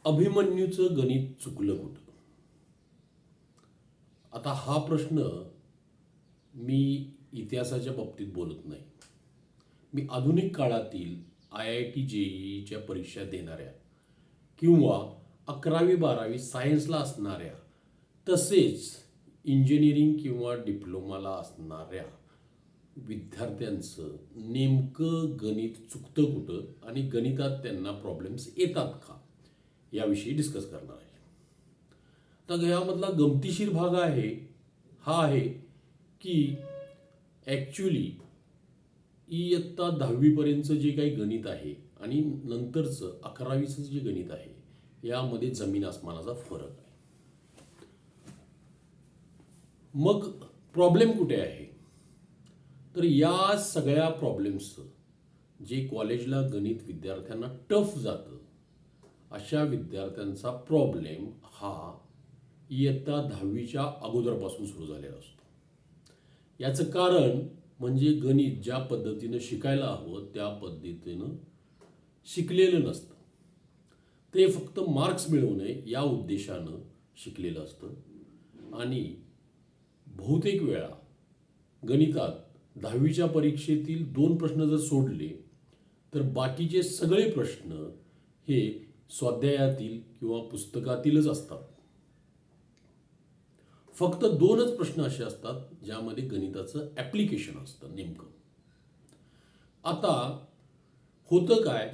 अभिमन्यूचं गणित चुकलं कुठं? आता हा प्रश्न मी इतिहासाच्या बाबतीत बोलत नाही. मी आधुनिक काळातील IIT JEEच्या परीक्षा देणाऱ्या किंवा 11वी-12वी सायन्सला असणाऱ्या तसेच इंजिनिअरिंग किंवा डिप्लोमाला असणाऱ्या विद्यार्थ्यांचं नेमकं गणित चुकतं कुठं आणि गणितात त्यांना प्रॉब्लेम्स येतात का याविषयी डिस्कस करणार आहे. तर यामधला गमतीशीर भाग हा आहे की ॲक्च्युली इयत्ता 10वीपर्यंतचं जे काही गणित आहे आणि नंतरचं 11वीचं जे गणित आहे यामध्ये जमीन आसमानाचा फरक आहे. मग प्रॉब्लेम कुठे आहे? तर या सगळ्या प्रॉब्लेम्सचं जे कॉलेजला गणित विद्यार्थ्यांना टफ जातं अशा विद्यार्थ्यांचा प्रॉब्लेम हा इयत्ता 10वीच्या अगोदरपासून सुरू झालेला असतो. याचं कारण म्हणजे गणित ज्या पद्धतीनं शिकायला हवं त्या पद्धतीनं शिकलेलं नसतं. ते फक्त मार्क्स मिळवणे या उद्देशानं शिकलेलं असतं आणि बहुतेक वेळा गणितात 10वीच्या परीक्षेतील 2 प्रश्न जर सोडले तर बाकीचे सगळे प्रश्न हे स्वाध्यायातील किंवा पुस्तकातीलच असतात. फक्त 2च प्रश्न असे असतात ज्यामध्ये गणिताचं ॲप्लिकेशन असतं नेमकं. आता होतं काय,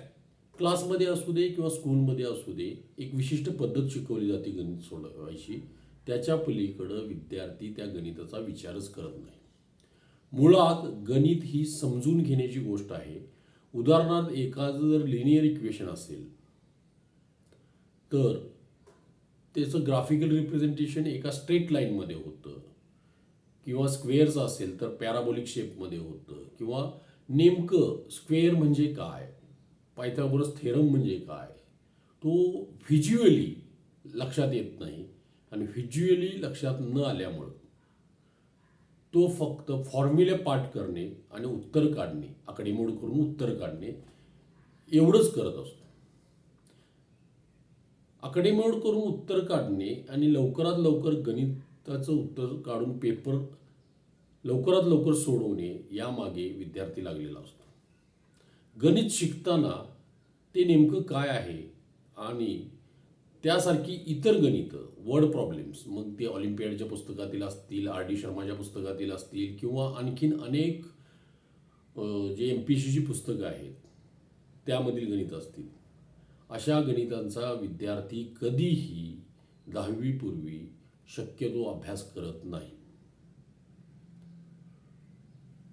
क्लासमध्ये असू दे किंवा स्कूलमध्ये असू दे एक विशिष्ट पद्धत शिकवली जाते गणित सोडवायची. त्याच्या पलीकडं विद्यार्थी त्या गणिताचा विचारच करत नाही. मुळात गणित ही समजून घेण्याची गोष्ट आहे. उदाहरणार्थ एखादं जर लिनियर इक्वेशन असेल तर त्याचं ग्राफिकल रिप्रेझेंटेशन एका स्ट्रेट लाईनमध्ये होतं किंवा स्क्वेअरचं असेल तर पॅराबोलिक शेपमध्ये होतं किंवा नेमकं स्क्वेअर म्हणजे काय, पायथागोरस थेरम म्हणजे काय, तो व्हिज्युअली लक्षात येत नाही आणि व्हिज्युअली लक्षात न आल्यामुळं तो फक्त फॉर्म्युले पाठ करणे आणि उत्तर काढणे, आकडेमोड करून उत्तर काढणे एवढंच करत असतो. आकडेमोड करून उत्तर काढणे आणि लवकरात लवकर गणिताचं उत्तर काढून पेपर लवकरात लवकर सोडवणे यामागे विद्यार्थी लागलेला असतो. गणित शिकताना ते नेमकं काय आहे आणि त्यासारखी इतर गणितं वर्ड प्रॉब्लेम्स मग ते ऑलिम्पियाडच्या पुस्तकातील असतील, RD शर्माच्या पुस्तकातील असतील किंवा आणखीन अनेक जे MPSCची पुस्तकं आहेत त्यामधील गणित असतील, अशा गणितांचा विद्यार्थी कधीही 10वीपूर्वी शक्यतो अभ्यास करत नाही.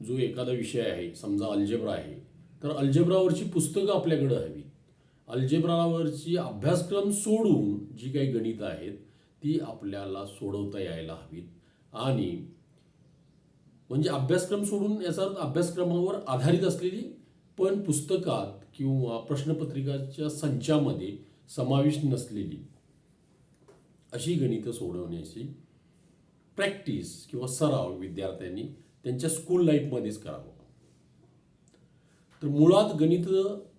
जो एखादा विषय आहे, समजा अल्जेब्रा आहे, तर अल्जेब्रावरची पुस्तकं आपल्याकडे हवी. अल्जेब्रावरची अभ्यासक्रम सोडून जी काही गणितं आहेत ती आपल्याला सोडवता यायला हवीत. आणि म्हणजे अभ्यासक्रम सोडून याचा अर्थ अभ्यासक्रमावर आधारित असलेली पण पुस्तकात किंवा प्रश्नपत्रिकाच्या संचामध्ये समाविष्ट नसलेली अशी गणितं सोडवण्याची प्रॅक्टिस किंवा सराव विद्यार्थ्यांनी त्यांच्या स्कूल लाईफमध्येच करावं. तर मुळात गणित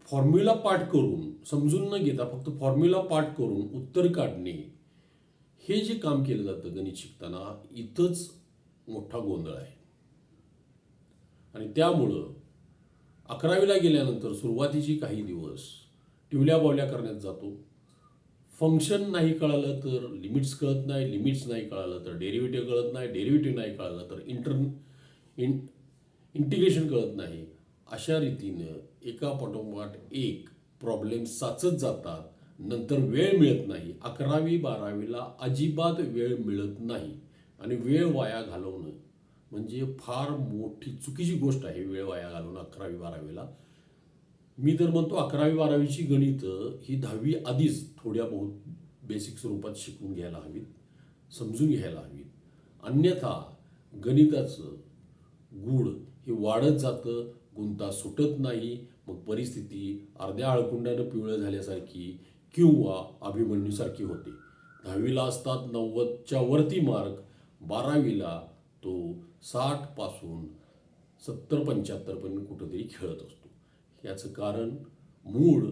फॉर्म्युला पाठ करून समजून न घेता फक्त फॉर्म्युला पाठ करून उत्तर काढणे हे जे काम केलं जातं गणित शिकताना, इथंच मोठा गोंधळ आहे. आणि त्यामुळं 11वीला गेल्यानंतर सुरुवातीची काही दिवस टिवल्या बावल्या करण्यात जातो. फंक्शन नाही कळालं तर लिमिट्स कळत नाही, लिमिट्स नाही कळालं तर डेरिव्हेटिव्ह कळत नाही, डेरिव्हेटिव्ह नाही कळालं तर इंटिग्रेशन कळत नाही. अशा रीतीनं एका पाठोपाठ एक प्रॉब्लेम साचत जातात. नंतर वेळ मिळत नाही. 11वी-12वीला अजिबात वेळ मिळत नाही आणि वेळ वाया घालवणं म्हणजे फार मोठी चुकीची गोष्ट आहे. वेळ वाया घालवणं 11वी-12वीला. मी तर म्हणतो 11वी-12वीची गणितं ही 10वी आधीच थोड्या बहुत बेसिक स्वरूपात शिकून घ्यायला हवीत, समजून घ्यायला हवीत. अन्यथा गणिताचं गूढ हे वाढत जातं, गुंता सुटत नाही. मग परिस्थिती अर्ध्या आळकुंड्यानं पिवळं झाल्यासारखी किंवा अभिमन्यूसारखी होते. 10वीला असतात 90च्या वरती मार्क, 12वीला तो 60 70-75 पर्यंत कुठंतरी खेळत असतो. याचं कारण मूळ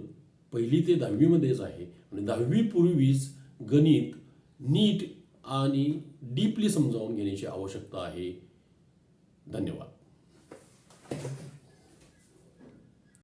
पहिली ते 10वीमध्येच आहे आणि 10वी पूर्वीच गणित नीट आणि डीपली समजावून घेण्याची आवश्यकता आहे. धन्यवाद.